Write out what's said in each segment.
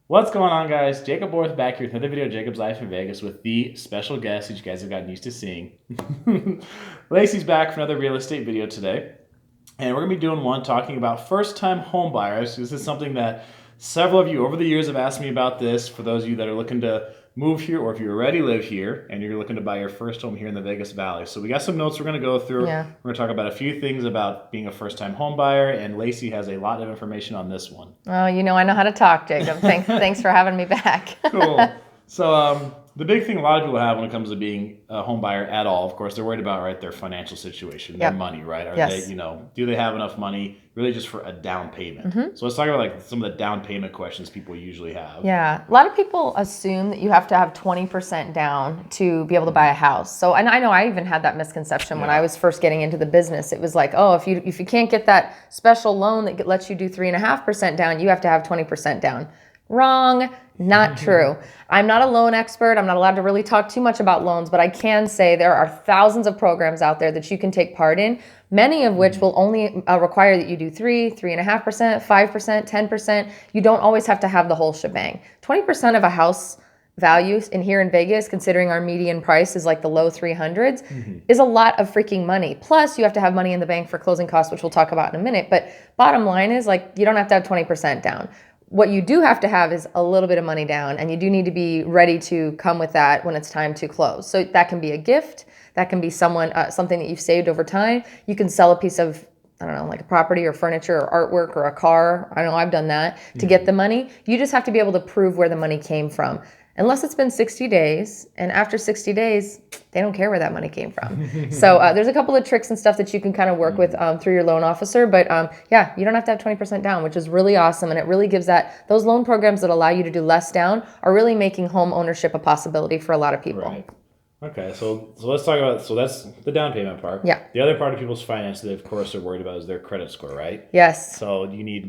What's going on, guys? Jacob Borth back here with another video of Jacob's Life in Vegas with the special guest that you guys have gotten used to seeing. Laci's back for another real estate video today. And we're going to be doing one talking about first-time home buyers. This is something that several of you over the years have asked me about this. For those of you that are looking to move here, or if you already live here and you're looking to buy your first home here in the Vegas Valley. So we got some notes we're going to go through. Yeah. We're going to talk about a few things about being a first-time home buyer, and Laci has a lot of information on this one. Oh, I know how to talk, Jacob. Thanks for having me back. Cool. So the big thing a lot of people have when it comes to being a home buyer at all, of course, they're worried about, right, their financial situation, their money, right? Are Yes. they, do they have enough money really just for a down payment? So let's talk about like some of the down payment questions people usually have. Yeah. A lot of people assume that you have to have 20% down to be able to buy a house. So, and I know I even had that misconception when I was first getting into the business. It was like, oh, if you can't get that special loan that lets you do 3.5% down, you have to have 20% down. Wrong. Not true. I'm not a loan expert. I'm not allowed to really talk too much about loans, but I can say there are thousands of programs out there that you can take part in, many of which will only require that you do 3.5%, 5%, 10%. You don't always have to have the whole shebang. 20% of a house value here in Vegas, considering our median price is like the low 300s, is a lot of freaking money. Plus, you have to have money in the bank for closing costs, which we'll talk about in a minute. But bottom line is, like, you don't have to have 20% down. What you do have to have is a little bit of money down, and you do need to be ready to come with that when it's time to close. So that can be a gift, that can be something that you've saved over time. You can sell a piece of, I don't know, like a property or furniture or artwork or a car. I know I've done that to get the money. You just have to be able to prove where the money came from. Unless it's been 60 days, and after 60 days, they don't care where that money came from. So there's a couple of tricks and stuff that you can kind of work with through your loan officer. But yeah, you don't have to have 20% down, which is really awesome. And it really gives those loan programs that allow you to do less down are really making home ownership a possibility for a lot of people. Right. Okay, so let's talk about, so that's the down payment part. Yeah. The other part of people's finance that, of course, are worried about is their credit score, right? Yes. So you need,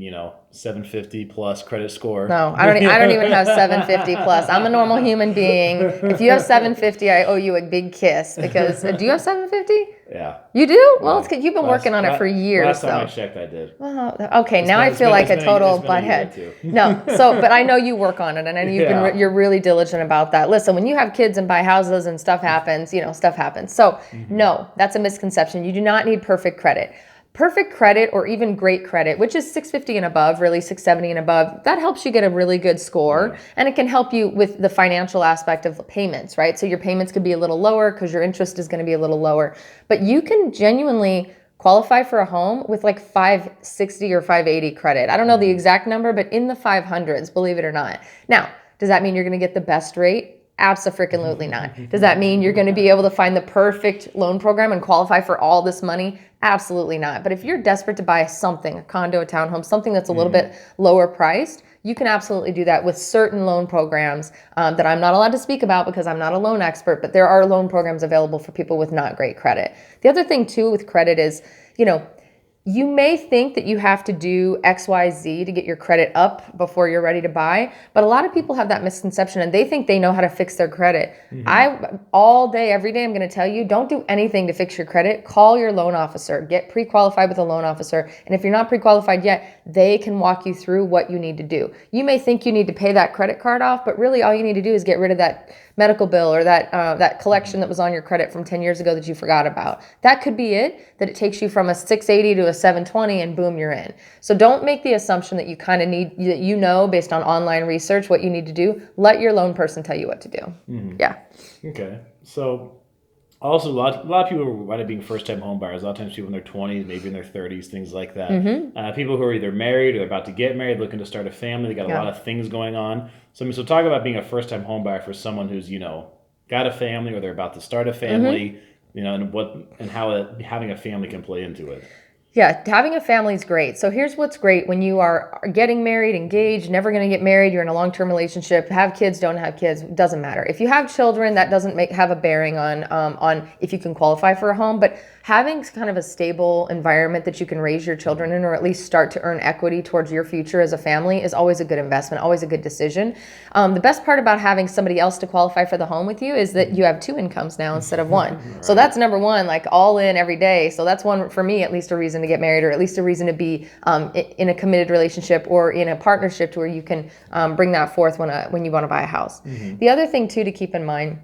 750 plus credit score. No, I don't even have 750 plus. I'm a normal human being. If you have 750, I owe you a big kiss because do you have 750? Yeah. You do? Well, it's 'cause you've been working on it for years. Last time I checked, I did. Well, okay, now I feel like a total butthead. No, but I know you work on it, and I know you're really diligent about that. Listen, when you have kids and buy houses and stuff happens, stuff happens. So no, that's a misconception. You do not need perfect credit. Perfect credit, or even great credit, which is 650 and above, really 670 and above, that helps you get a really good score, and it can help you with the financial aspect of the payments, right? So your payments could be a little lower because your interest is going to be a little lower, but you can genuinely qualify for a home with like 560 or 580 credit. I don't know the exact number, but in the 500s, believe it or not. Now, does that mean you're going to get the best rate? Absolutely not. Does that mean you're going to be able to find the perfect loan program and qualify for all this money? Absolutely not. But if you're desperate to buy something, a condo, a townhome, something that's a little bit lower priced, you can absolutely do that with certain loan programs that I'm not allowed to speak about because I'm not a loan expert, but there are loan programs available for people with not great credit. The other thing too with credit is, you may think that you have to do X, Y, Z to get your credit up before you're ready to buy, but a lot of people have that misconception and they think they know how to fix their credit. All day, every day, I'm going to tell you, don't do anything to fix your credit. Call your loan officer. Get pre-qualified with a loan officer. And if you're not pre-qualified yet, they can walk you through what you need to do. You may think you need to pay that credit card off, but really all you need to do is get rid of that medical bill or that collection that was on your credit from 10 years ago that you forgot about. That could be it, that it takes you from a 680 to a 720 and boom, you're in. So don't make the assumption that you kind of need, that based on online research what you need to do. Let your loan person tell you what to do. Yeah. Okay. So also a lot of people who are being first-time home buyers, a lot of times people in their 20s, maybe in their 30s, things like that. People who are either married or they're about to get married, looking to start a family, they got a lot of things going on. So talk about being a first-time home buyer for someone who's, got a family or they're about to start a family, and how having a family can play into it. Yeah, having a family is great. So here's what's great when you are getting married, engaged, never going to get married, you're in a long-term relationship, have kids, don't have kids, doesn't matter. If you have children, that doesn't have a bearing on if you can qualify for a home, but having kind of a stable environment that you can raise your children in, or at least start to earn equity towards your future as a family, is always a good investment, always a good decision. The best part about having somebody else to qualify for the home with you is that you have two incomes now instead of one. So that's number one, like all in every day. So that's one, for me at least, a reason to get married, or at least a reason to be in a committed relationship or in a partnership to where you can bring that forth when you want to buy a house. The other thing too to keep in mind,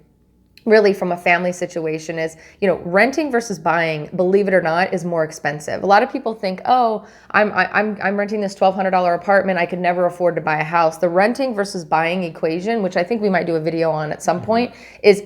really from a family situation, is, renting versus buying, believe it or not, is more expensive. A lot of people think, oh, I'm renting this $1,200 apartment, I could never afford to buy a house. The renting versus buying equation, which I think we might do a video on at some point, is,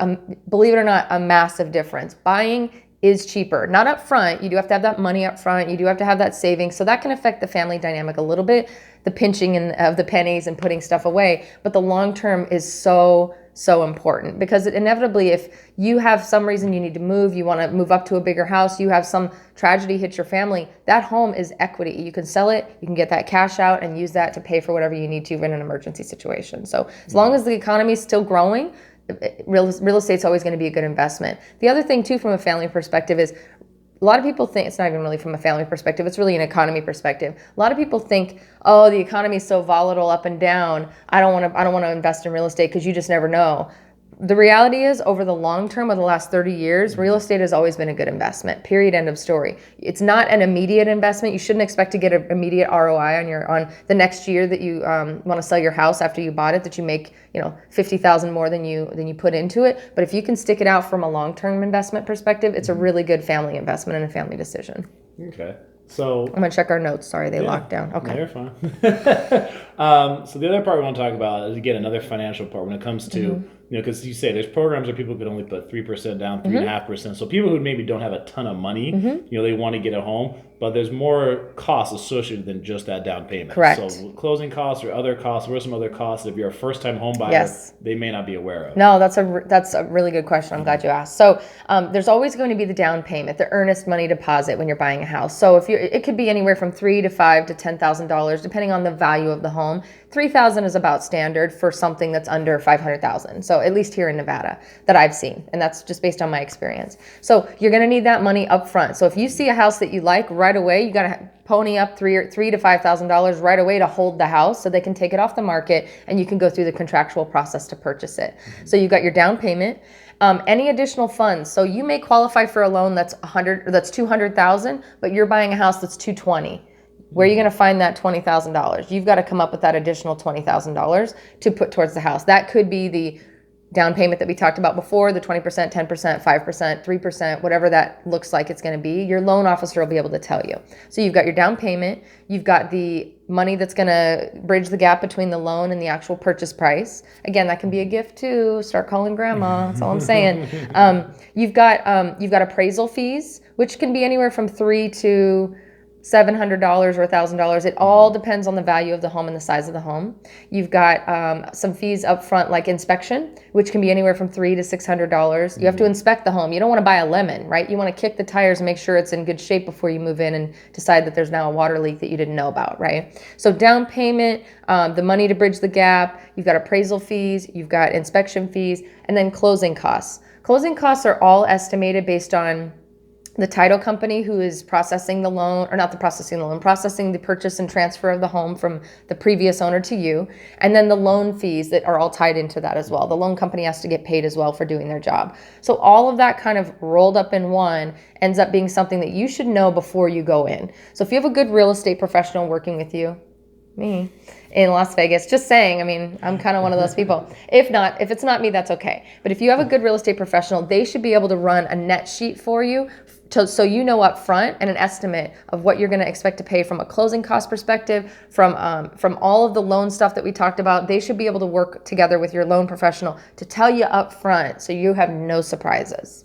believe it or not, a massive difference. Buying is cheaper, not up front. You do have to have that money up front. You do have to have that savings. So that can affect the family dynamic a little bit, the pinching of the pennies and putting stuff away. But the long term is so important, because inevitably, if you have some reason you need to move, you want to move up to a bigger house, you have some tragedy hit your family, that home is equity. You can sell it, you can get that cash out and use that to pay for whatever you need to in an emergency situation. So as long as the economy is still growing, real estate's always going to be a good investment. The other thing too, from a family perspective, is a lot of people think, it's not even really from a family perspective, it's really an economy perspective. A lot of people think, oh, the economy is so volatile up and down, I don't want to invest in real estate, because you just never know. The reality is, over the long term, of the last 30 years, real estate has always been a good investment, period, end of story. It's not an immediate investment. You shouldn't expect to get an immediate ROI on the next year that you want to sell your house after you bought it, that you make $50,000 more than you put into it. But if you can stick it out from a long-term investment perspective, it's a really good family investment and a family decision. Okay. So I'm going to check our notes. Sorry, they locked down. Okay. No, you're fine. So the other part we want to talk about is, again, another financial part when it comes to, because you say there's programs where people could only put 3% down, 3.5%. So people who maybe don't have a ton of money, they want to get a home, but there's more costs associated than just that down payment. Correct. So closing costs or other costs, what are some other costs if you're a first-time home buyer, they may not be aware of? No, that's a really good question. I'm glad you asked. So there's always going to be the down payment, the earnest money deposit when you're buying a house. So it could be anywhere from $3,000 to $5,000 to $10,000, depending on the value of the home. $3,000 is about standard for something that's under $500,000. So at least here in Nevada that I've seen, and that's just based on my experience. So you're going to need that money up front. So if you see a house that you like right away, you got to pony up $3,000 to $5,000 right away to hold the house, so they can take it off the market and you can go through the contractual process to purchase it. So you've got your down payment. Any additional funds. So you may qualify for a loan that's $200,000, but you're buying a house that's $220,000. Where are you going to find that $20,000? You've got to come up with that additional $20,000 to put towards the house. That could be the down payment that we talked about before, the 20%, 10%, 5%, 3%, whatever that looks like it's going to be. Your loan officer will be able to tell you. So you've got your down payment, you've got the money that's going to bridge the gap between the loan and the actual purchase price. Again, that can be a gift too. Start calling grandma. That's all I'm saying. You've got appraisal fees, which can be anywhere from $300 to $700 or $1,000. It all depends on the value of the home and the size of the home. You've got some fees up front, like inspection, which can be anywhere from $300 to $600. You have to inspect the home. You don't want to buy a lemon, right? You want to kick the tires and make sure it's in good shape before you move in and decide that there's now a water leak that you didn't know about, right? So down payment, the money to bridge the gap, you've got appraisal fees, you've got inspection fees, and then closing costs. Closing costs are all estimated based on the title company who is processing the loan, or not the processing the loan, processing the purchase and transfer of the home from the previous owner to you, and then the loan fees that are all tied into that as well. The loan company has to get paid as well for doing their job. So all of that kind of rolled up in one ends up being something that you should know before you go in. So if you have a good real estate professional working with you, me, in Las Vegas, just saying, I mean, I'm kind of one of those people. If it's not me, that's okay. But if you have a good real estate professional, they should be able to run a net sheet for you so you know up front, and an estimate of what you're going to expect to pay from a closing cost perspective, from all of the loan stuff that we talked about. They should be able to work together with your loan professional to tell you up front so you have no surprises.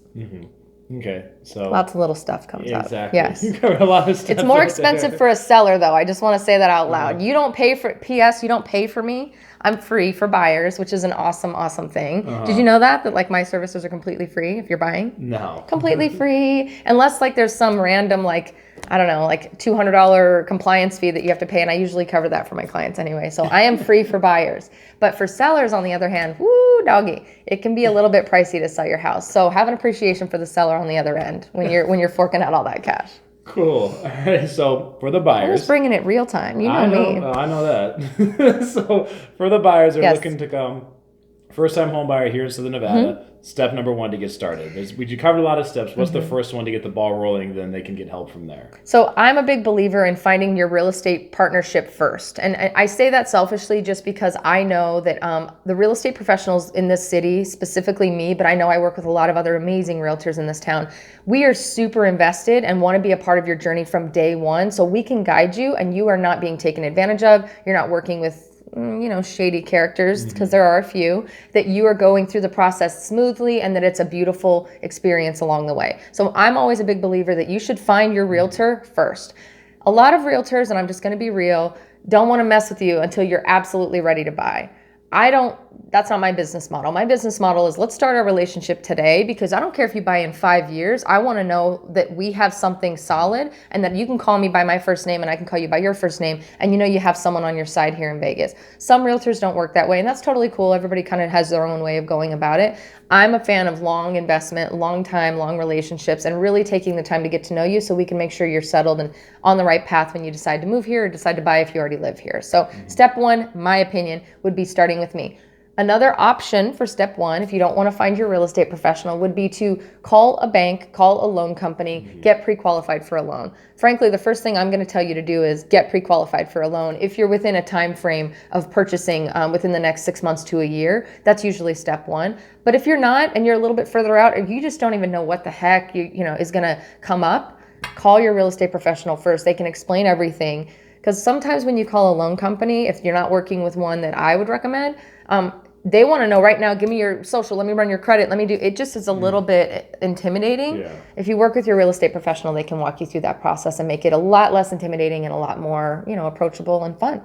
Okay, so lots of little stuff comes up. Exactly. Yes. You cover a lot of stuff. It's more expensive for a seller, though. I just want to say that out loud. You don't pay for P.S. You don't pay for me. I'm free for buyers, which is an awesome, awesome thing. Did you know that like my services are completely free if you're buying? No. Completely free, unless like there's some random like, I don't know, like $200 compliance fee that you have to pay, and I usually cover that for my clients anyway. So I am free for buyers. But for sellers, on the other hand, woo, doggy, it can be a little bit pricey to sell your house. So have an appreciation for the seller on the other end when you're forking out all that cash. Cool. All right. So for the buyers, I'm just bringing it real time. You know me. I know that. So for the buyers who are looking to come first-time home buyer here in Southern Nevada, step number one to get started. We covered a lot of steps. What's the first one to get the ball rolling? Then they can get help from there. So I'm a big believer in finding your real estate partnership first. And I say that selfishly just because I know that the real estate professionals in this city, specifically me, but I know I work with a lot of other amazing realtors in this town, we are super invested and want to be a part of your journey from day one so we can guide you and you are not being taken advantage of. You're not working with shady characters, because there are a few, that you are going through the process smoothly and that it's a beautiful experience along the way. So I'm always a big believer that you should find your realtor first. A lot of realtors, and I'm just going to be real, don't want to mess with you until you're absolutely ready to buy. That's not my business model. My business model is let's start our relationship today, because I don't care if you buy in 5 years. I want to know that we have something solid and that you can call me by my first name and I can call you by your first name, and you have someone on your side here in Vegas. Some realtors don't work that way, and that's totally cool. Everybody kind of has their own way of going about it. I'm a fan of long investment, long time, long relationships, and really taking the time to get to know you so we can make sure you're settled and on the right path when you decide to move here or decide to buy if you already live here. So step one, my opinion, would be starting with me. Another option for step one, if you don't want to find your real estate professional, would be to call a bank, call a loan company, get pre-qualified for a loan. Frankly, the first thing I'm going to tell you to do is get pre-qualified for a loan. If you're within a time frame of purchasing within the next 6 months to a year, that's usually step one. But if you're not and you're a little bit further out, or you just don't even know what the heck is going to come up, call your real estate professional first. They can explain everything. Because sometimes when you call a loan company, if you're not working with one that I would recommend, they want to know right now, give me your social, let me run your credit, let me do, it just is a little bit intimidating. Yeah. If you work with your real estate professional, they can walk you through that process and make it a lot less intimidating and a lot more, approachable and fun,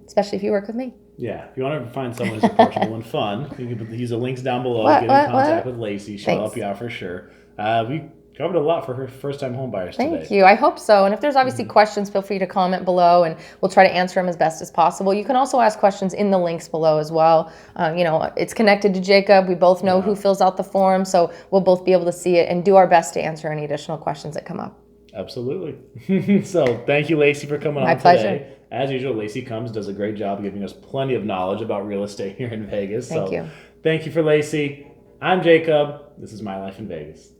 especially if you work with me. Yeah, if you want to find someone who's approachable and fun, you can use the links down below. Get in contact with Laci. She'll help you out for sure. We covered a lot for her first-time home buyers today. Thank you. I hope so. And if there's obviously questions, feel free to comment below, and we'll try to answer them as best as possible. You can also ask questions in the links below as well. It's connected to Jacob. We both know who fills out the form, so we'll both be able to see it and do our best to answer any additional questions that come up. Absolutely. So thank you, Laci, for coming on today. My pleasure. As usual, Laci does a great job giving us plenty of knowledge about real estate here in Vegas. Thank you. Thank you for Laci. I'm Jacob. This is My Life in Vegas.